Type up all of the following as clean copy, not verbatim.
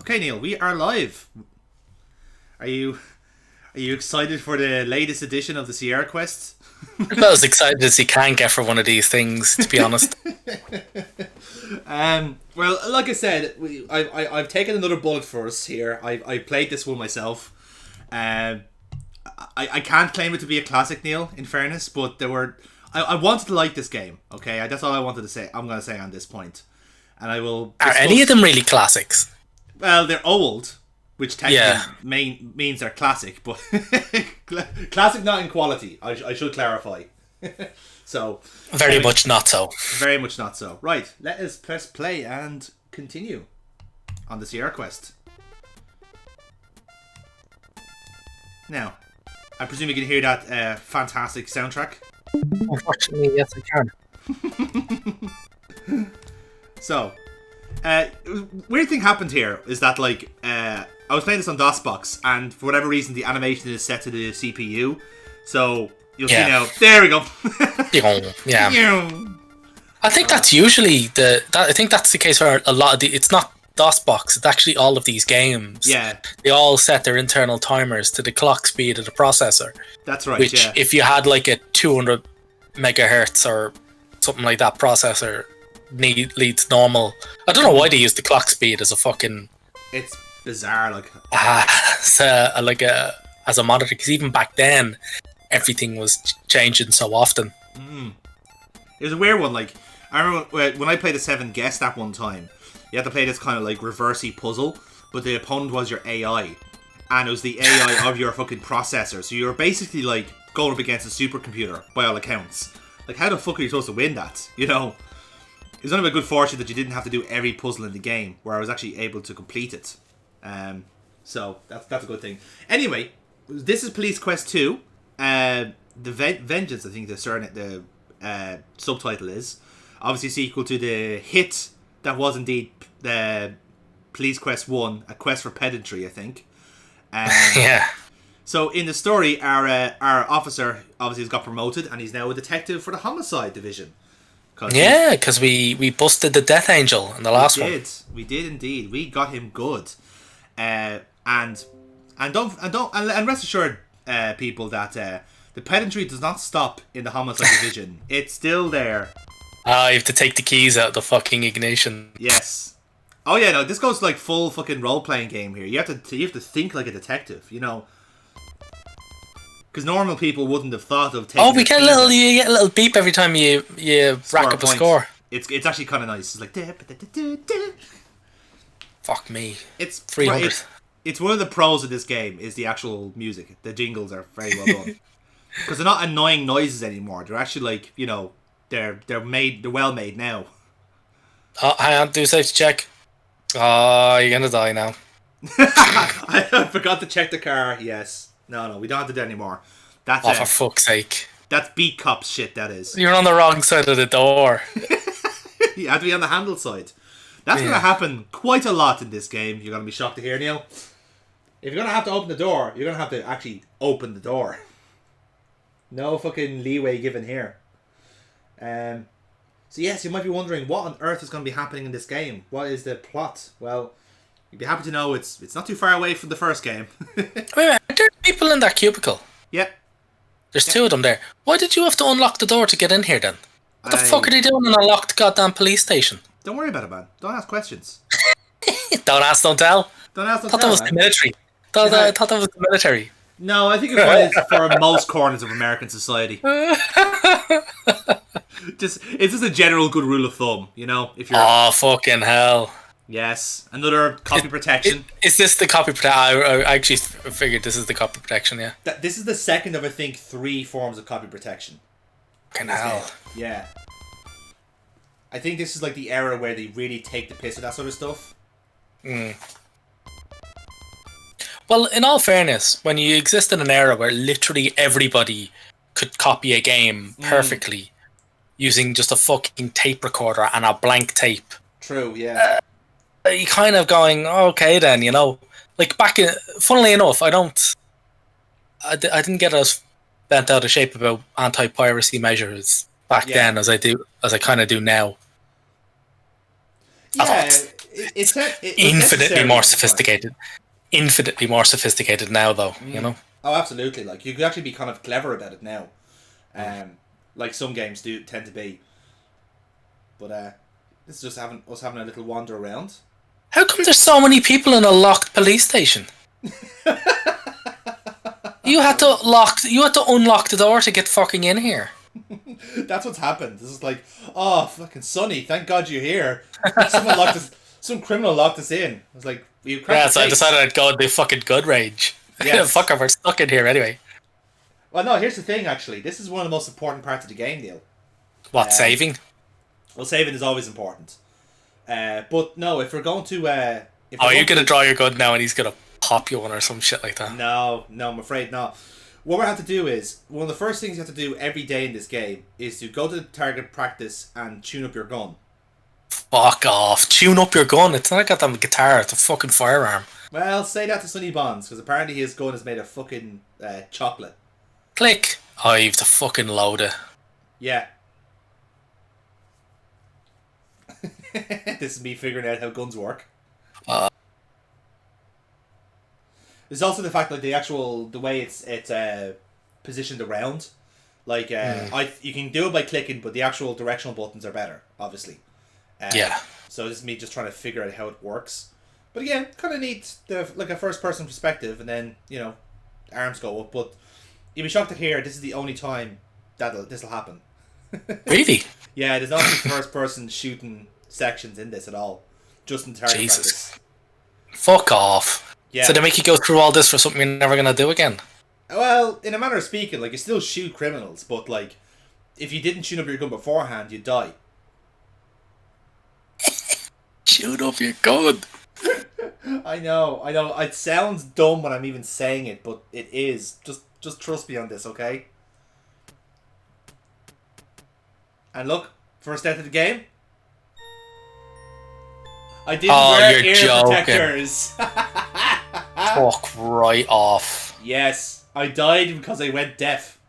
Okay, Neil, we are live. Are you excited for the latest edition of the SierraQuest? I'm about as excited as you can get for one of these things, to be honest. Well, like I said, I've taken another bullet for us here. I played this one myself. Um, I can't claim it to be a classic, Neil, in fairness, but I wanted to like this game, okay? That's all I wanted to say. I'm going to say on this point. And I will Are discuss... any of them really classics? Well, they're old, which technically Yeah. means they're classic, but classic not in quality. I should clarify. So Very much not so. very much not so. Right, let us press play and continue on the SierraQuest. Now, I presume you can hear that fantastic soundtrack. Unfortunately, yes, I can. So, weird thing happened here is that I was playing this on DOSBox, and for whatever reason the animation is set to the CPU. So you'll see now. There we go. Yeah. I think that's usually I think that's the case for a lot of it's not DOSBox, it's actually all of these games. Yeah. They all set their internal timers to the clock speed of the processor. That's right, which, yeah. if you had like a 200 megahertz or something like that processor, leads normal. I don't know why they use the clock speed as a fucking... It's bizarre, like... as a monitor, because even back then, everything was changing so often. It was a weird one, like... I remember when I played the 7 Guest that one time, you had to play this kind of like reversey puzzle, but the opponent was your AI, and it was the AI of your fucking processor, so you were basically like going up against a supercomputer, by all accounts. Like, how the fuck are you supposed to win that, you know? It was only a good fortune that you didn't have to do every puzzle in the game, where I was actually able to complete it. So that's a good thing. Anyway, this is Police Quest 2. The Vengeance, I think the subtitle is. Obviously sequel to the hit that was indeed the Police Quest 1, A Quest for Pedantry, I think. Yeah. So in the story, our officer obviously has got promoted, and he's now a detective for the Homicide division. Yeah, because we busted the Death Angel in the last one. We did indeed. We got him good, and rest assured, people, that the pedantry does not stop in the Homicide division. It's still there. You have to take the keys out of the fucking ignition. Yes. Oh yeah, no. This goes like full fucking role playing game here. You have to think like a detective, you know. Because normal people wouldn't have thought of taking... You get a little beep every time you rack up a score. It's actually kind of nice. It's like... Fuck me. It's 300. It's one of the pros of this game is the actual music. The jingles are very well done. Because they're not annoying noises anymore. They're actually like, you know, they're well made now. Oh, hang on, do a safety check. Oh, you're gonna die now. I forgot to check the car. Yes. No, we don't have to do that anymore. That's for fuck's sake. That's beat cops shit, that is. You're on the wrong side of the door. You have to be on the handle side. That's going to happen quite a lot in this game. You're going to be shocked to hear, Neil. If you're going to have to open the door, you're going to have to actually open the door. No fucking leeway given here. So yes, you might be wondering what on earth is going to be happening in this game. What is the plot? Well, you'd be happy to know it's not too far away from the first game. Wait, are there people in that cubicle? Yep. There's two of them there. Why did you have to unlock the door to get in here then? What the fuck are they doing in a locked goddamn police station? Don't worry about it, man. Don't ask questions. Don't ask, don't tell. Don't ask, don't tell. I thought that was the military. I thought that was the military. No, I think it's for most corners of American society. It's just a general good rule of thumb, you know. If you're fucking hell. Yes, another copy protection. Is this the copy protection? I actually figured this is the copy protection. Yeah. This is the second of, I think, 3 forms of copy protection. Fucking hell. Yeah. I think this is like the era where they really take the piss of that sort of stuff. Well, in all fairness, when you exist in an era where literally everybody could copy a game perfectly using just a fucking tape recorder and a blank tape. True, yeah. You kind of going, okay then, you know. Like back in, funnily enough, I didn't get as bent out of shape about anti-piracy measures back then as I kind of do now. Yeah, It was Infinitely necessary more at the time. sophisticated. Infinitely more sophisticated now, though. You know. Oh, absolutely. Like you could actually be kind of clever about it now, like some games do tend to be. But this is just having a little wander around. How come there's so many people in a locked police station? You had to unlock the door to get fucking in here. That's what's happened. This is like, oh, fucking Sonny, thank God you're here. Some criminal locked us in. I was like, you cracked Yeah, the so I case. decided I'd go in the fucking gun range. Yes. Fuck it, we're stuck in here anyway. Well, no, here's the thing, actually. This is one of the most important parts of the game, Neil. What, saving? Well, saving is always important. But no, if we're going to... You're going to draw your gun now and he's going to pop you one or some shit like that. No, I'm afraid not. What we have to do is, one of the first things you have to do every day in this game is to go to the target practice and tune up your gun. Fuck off. Tune up your gun. It's not a goddamn guitar, it's a fucking firearm. Well, say that to Sonny Bonds, because apparently his gun is made of fucking chocolate. Click. Oh, you have to fucking load it. Yeah. This is me figuring out how guns work. There's also the fact like the way it's positioned around. Like you can do it by clicking, but the actual directional buttons are better, obviously. Yeah. So this is me just trying to figure out how it works. But again, kind of neat, like a first person perspective, and then arms go up. But you'll be shocked to hear this is the only time this will happen. Really? Yeah, there's not any first person shooting sections in this at all. Just in target practice. Fuck off. Yeah. So they make you go through all this for something you're never gonna do again? Well, in a manner of speaking, like you still shoot criminals, but like if you didn't tune up your gun beforehand, you'd die. Tune up your gun. I know. It sounds dumb when I'm even saying it, but it is. Just trust me on this, okay? And look, first death of the game. I didn't wear ear protectors. Fuck right off. Yes, I died because I went deaf.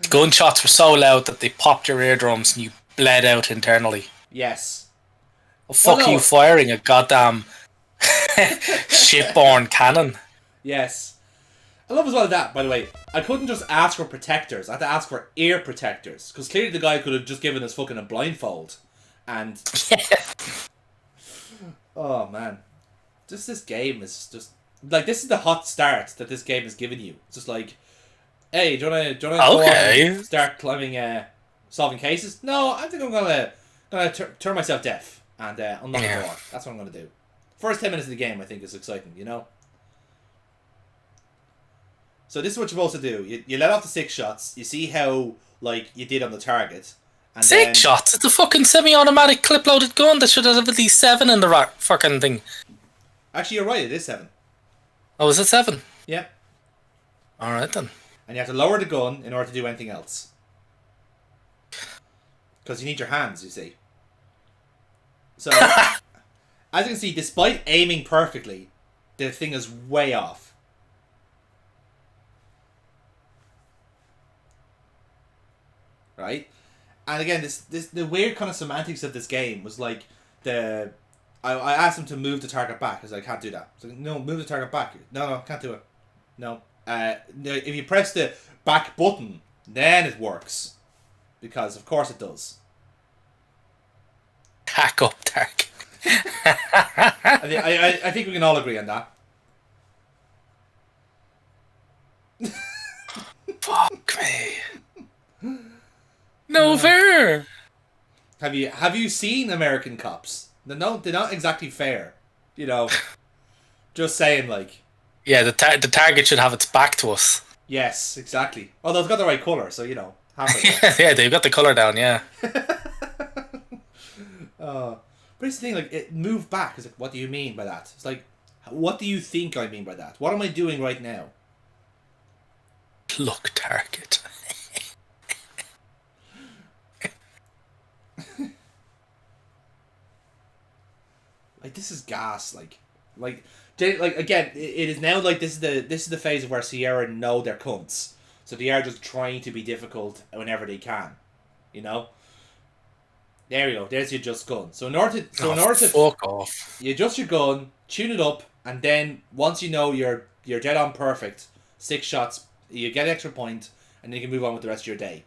Gunshots were so loud that they popped your eardrums and you bled out internally. Yes. Well, fuck you firing a goddamn shipborne cannon. Yes. I love as well that, by the way, I couldn't just ask for protectors. I had to ask for ear protectors. Because clearly the guy could have just given us fucking a blindfold. And... Oh, man. Just this game is just... Like, this is the hot start that this game has given you. It's just like, hey, do you wanna go on and start climbing, solving cases? No, I think I'm gonna turn myself deaf and unlock the door. That's what I'm gonna do. First 10 minutes of the game, I think, is exciting, So this is what you're supposed to do. You let off the 6 shots. You see how, like, you did on the target. And 6 shots? It's a fucking semi-automatic clip-loaded gun that should have at least 7 in the fucking thing. Actually, you're right. It is 7. Oh, is it 7? Yeah. Alright then. And you have to lower the gun in order to do anything else. Because you need your hands, you see. So, as you can see, despite aiming perfectly, the thing is way off. Right? And again, the weird kind of semantics of this game was like I asked him to move the target back. I was like, I can't do that. I was like, no, move the target back. No, can't do it. No. If you press the back button, then it works. Because of course it does. Hack up target. I think we can all agree on that. Fuck me. No fair. Have you seen American Cops? They're not exactly fair. Just saying, like. Yeah, the target should have its back to us. Yes, exactly. Although it's got the right colour, so halfway. Yeah, they've got the colour down, yeah. But it's the thing, like, it moved back. It's like, what do you mean by that? It's like, what do you think I mean by that? What am I doing right now? Look, target. Like, this is gas. Like again, it is now like this is the phase of where Sierra know they're cunts, so they are just trying to be difficult whenever they can, There you go. There's your just gun. So in order to fuck off. you adjust your gun, tune it up, and then once you know you're dead on perfect, 6 shots, you get an extra point, and then you can move on with the rest of your day.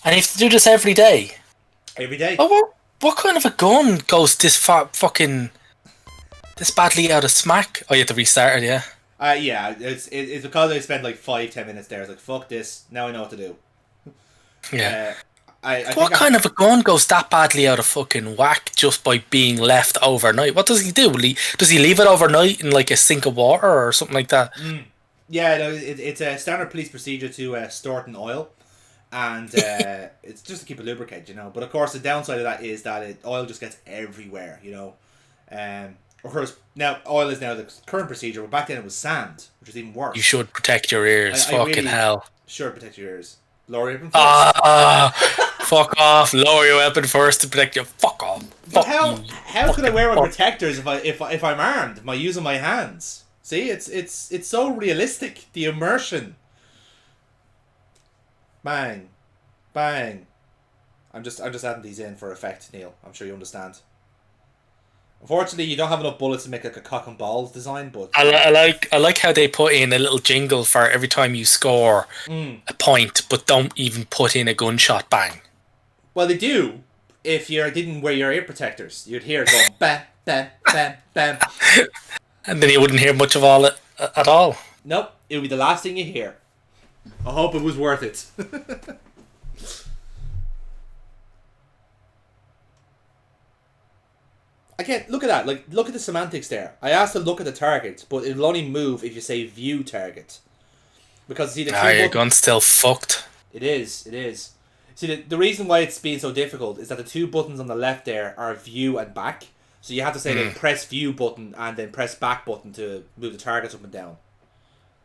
And you have to do this every day. Every day. Oh, what kind of a gun goes this fucking this badly out of smack? Oh, you have to restart it, yeah. Yeah, it's because I spent like 5-10 minutes there. It's like, fuck this. Now I know what to do. Yeah. What kind of a gun goes that badly out of fucking whack just by being left overnight? What does he do? Does he leave it overnight in like a sink of water or something like that? Yeah, no, it's a standard police procedure to store it in oil, and it's just to keep it lubricated, you know. But of course, the downside of that is that oil just gets everywhere, you know. Of course, now oil is now the current procedure, but back then it was sand, which is even worse. You should protect your ears. Fucking really hell. Should protect your ears. Lower your weapon first. Fuck off. Lower your weapon first to protect you. Fuck off. But how could I wear my protectors if I'm armed by using my hands? See, it's so realistic. The immersion. Bang, bang. I'm just adding these in for effect, Neil. I'm sure you understand. Unfortunately, you don't have enough bullets to make like a cock and balls design, but I like how they put in a little jingle for every time you score a point, but don't even put in a gunshot bang. Well, they do. If you didn't wear your ear protectors, you'd hear it going bam, bam, bam, bam, and then you wouldn't hear much of it at all. Nope, it would be the last thing you hear. I hope it was worth it. Again, look at that. Like, look at the semantics there. I asked to look at the target, but it'll only move if you say view target. Because see, your gun's still fucked. It is. See, the reason why it's being so difficult is that the 2 buttons on the left there are view and back. So you have to say like press view button and then press back button to move the targets up and down.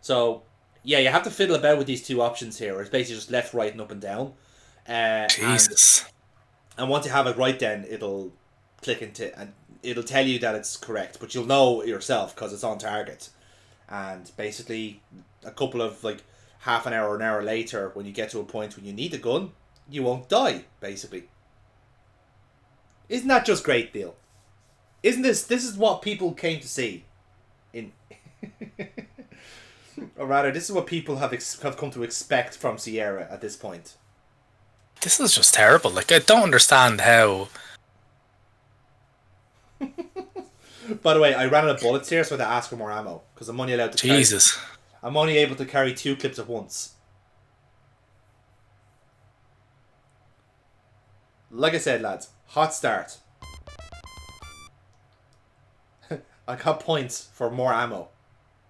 So yeah, you have to fiddle about with these 2 options here. Where it's basically just left, right, and up and down. Jesus. And once you have it right, then it'll click into and it'll tell you that it's correct, but you'll know yourself because it's on target. And basically, a couple of like half an hour later, when you get to a point when you need a gun, you won't die. Basically, isn't that just great, Neil? Isn't this is what people came to see, in, or rather, this is what people have come to expect from Sierra at this point. This is just terrible. Like, I don't understand how. By the way, I ran out of bullets here, so I had to ask for more ammo because I'm only allowed to. Jesus. I'm only able to carry 2 clips at once. Like I said, lads, hot start. I got points for more ammo.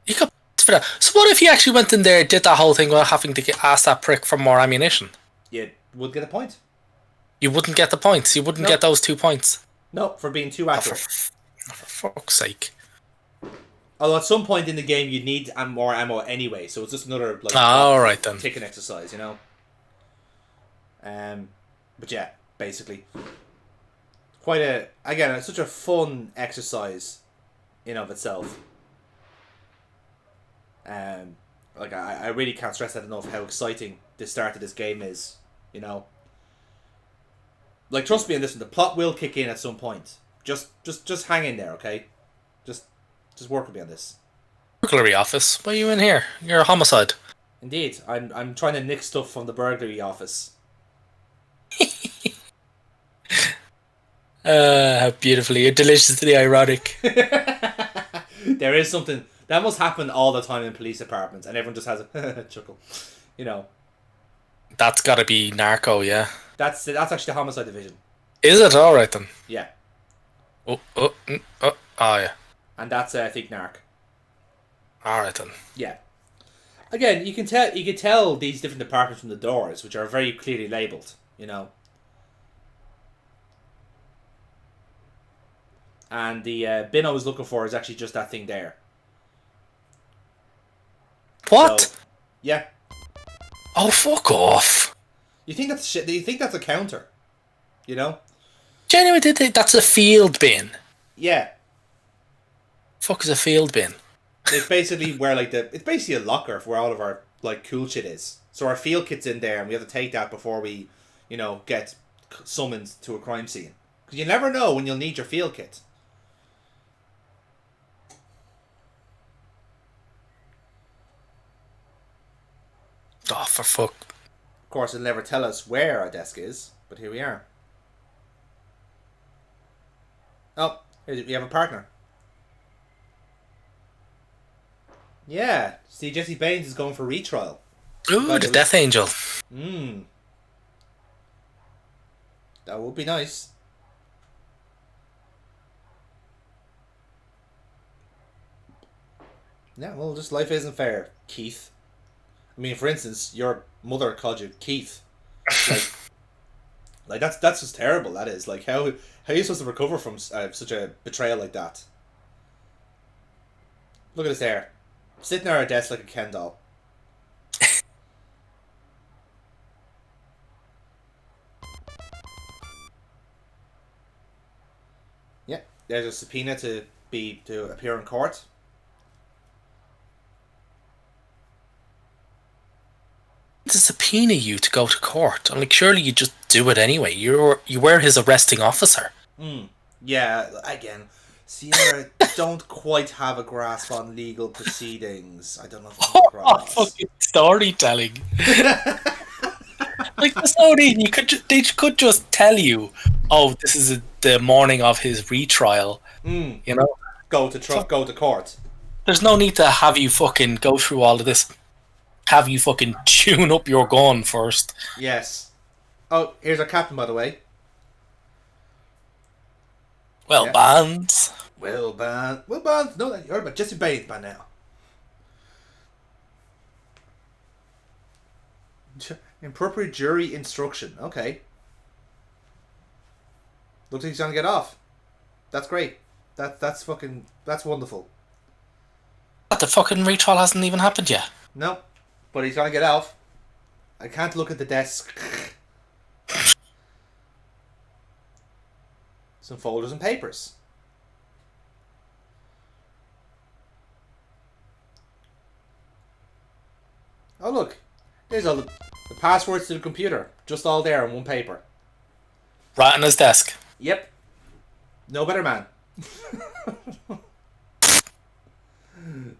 You got points for that. So what if you actually went in there and did that whole thing without having to ask that prick for more ammunition? You would get a point. You wouldn't get the points. You wouldn't get those 2 points. No, for being too accurate. For fuck's sake. Although at some point in the game you need more ammo anyway, so it's just another like alright then. Ticking exercise, you know. But yeah, basically, it's such a fun exercise in of itself. Like I really can't stress that enough how exciting the start of this game is, you know. Like, trust me on this one, the plot will kick in at some point. Just hang in there, okay? Just work with me on this. Burglary office? Why are you in here? You're a homicide. Indeed, I'm trying to nick stuff from the burglary office. How beautifully, deliciously ironic. There is something that must happen all the time in police departments, and everyone just has a chuckle, you know. That's got to be Narco, yeah. That's actually the homicide division. Is it? All right then. Yeah. Oh yeah. And that's I think Narc. All right then. Yeah. Again, you can tell these different departments from the doors, which are very clearly labelled, you know. And the bin I was looking for is actually just that thing there. What? So, yeah. Oh, fuck off. You think that's shit? You think that's a counter? You know? Genuinely, that's a field bin. Yeah. Fuck is a field bin? It's basically where it's basically a locker for where all of our like cool shit is. So our field kit's in there, and we have to take that before we, get summoned to a crime scene. Because you never know when you'll need your field kit. Oh, for fuck. Of course, it'll never tell us where our desk is, but here we are. Oh, we have a partner. Yeah, see, Jesse Baines is going for retrial. Ooh, the Death Angel. That would be nice. Yeah, well, just life isn't fair, Keith. I mean, for instance, your mother called you Keith. Like that's just terrible. That is like how are you supposed to recover from such a betrayal like that? Look at us there, sitting at our desk like a Ken doll. Yeah, there's a subpoena to appear in court. To subpoena you to go to court. I'm like, surely you just do it anyway. You were his arresting officer. Yeah, again, Sierra don't quite have a grasp on legal proceedings. I don't know if I'm across. Fucking storytelling. Like, there's no need. They could just tell you, oh, this is the morning of his retrial. You know, go to court. There's no need to have you fucking go through all of this. Have you fucking tune up your gun first? Yes. Oh, here's our captain, by the way. Bonds. Bonds. No, you heard about Jesse Baines by now. Appropriate jury instruction. Okay. Looks like he's gonna get off. That's great. That's wonderful. But the fucking retrial hasn't even happened yet. No, but he's gonna get off. I can't look at the desk. Some folders and papers. Oh look, there's all the passwords to the computer, just all there on one paper. Right on his desk. Yep. No better man.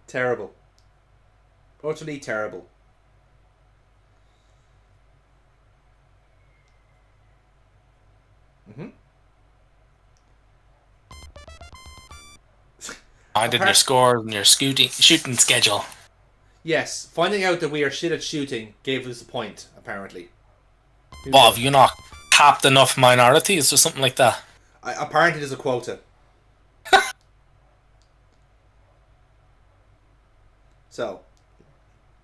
Terrible. Utterly terrible. I did your score and your shooting schedule. Yes, finding out that we are shit at shooting gave us a point, apparently. Well, have you not capped enough minorities or something like that? Apparently there's a quota. So,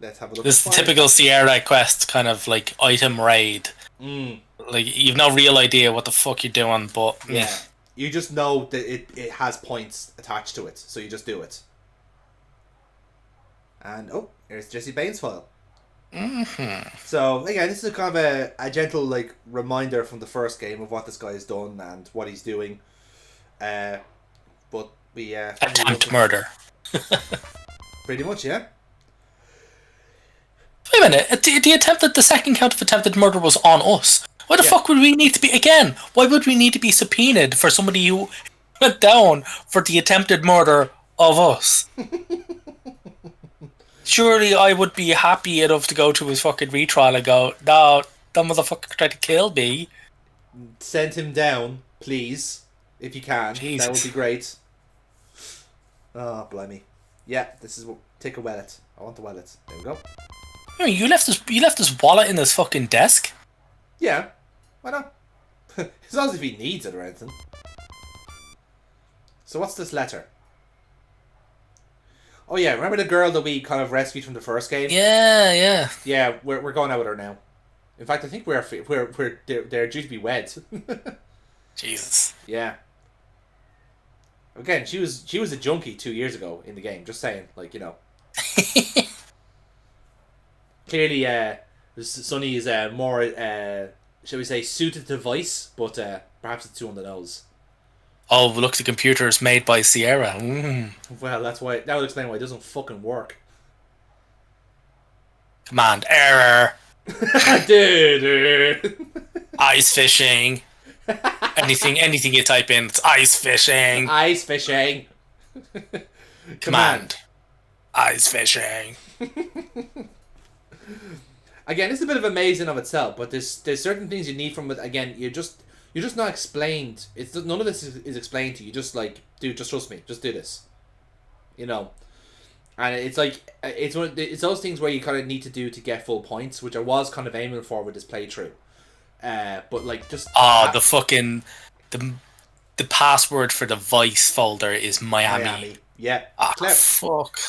let's have a look. This is the typical SierraQuest kind of like item raid. Like, you've no real idea what the fuck you're doing, but... Yeah. You just know that it has points attached to it, so you just do it. And, oh, here's Jesse Baines' file. So, again, this is kind of a gentle, like, reminder from the first game of what this guy has done and what he's doing. But we... attempt murder. Pretty much, yeah. Wait a minute, the second count of attempted murder was on us. Why the fuck would we need to be, again, why would we need to be subpoenaed for somebody who went down for the attempted murder of us? Surely I would be happy enough to go to his fucking retrial and go, no, that motherfucker tried to kill me. Send him down, please, if you can. Jesus. That would be great. Oh, blimey. Yeah, this is what... Take a wallet. I want the wallet. There we go. I mean, you left his wallet in his fucking desk? Yeah. Why not? It's not as if he needs it or anything. So what's this letter? Oh yeah, remember the girl that we kind of rescued from the first game? Yeah. Yeah, we're going out with her now. In fact, I think they're due to be wed. Jesus. Yeah. Again, she was a junkie 2 years ago in the game. Just saying, like, you know. Clearly, Sonny is more, shall we say, suited to Vice, but perhaps it's too on the nose. Oh, look, the computer is made by Sierra. Well, that's why. That would explain why it doesn't fucking work. Command error. Dude. Ice fishing. Anything you type in, it's ice fishing. Ice fishing. Command. Ice fishing. Again, it's a bit of a maze in of itself, but there's certain things you need from it. Again, you're just not explained. It's none of this is explained to you. Just like, dude, just trust me. Just do this. You know. And it's like it's those things where you kind of need to do to get full points, which I was kind of aiming for with this playthrough. But like just the fucking the password for the Vice folder is Miami. Yeah. Ah, fuck.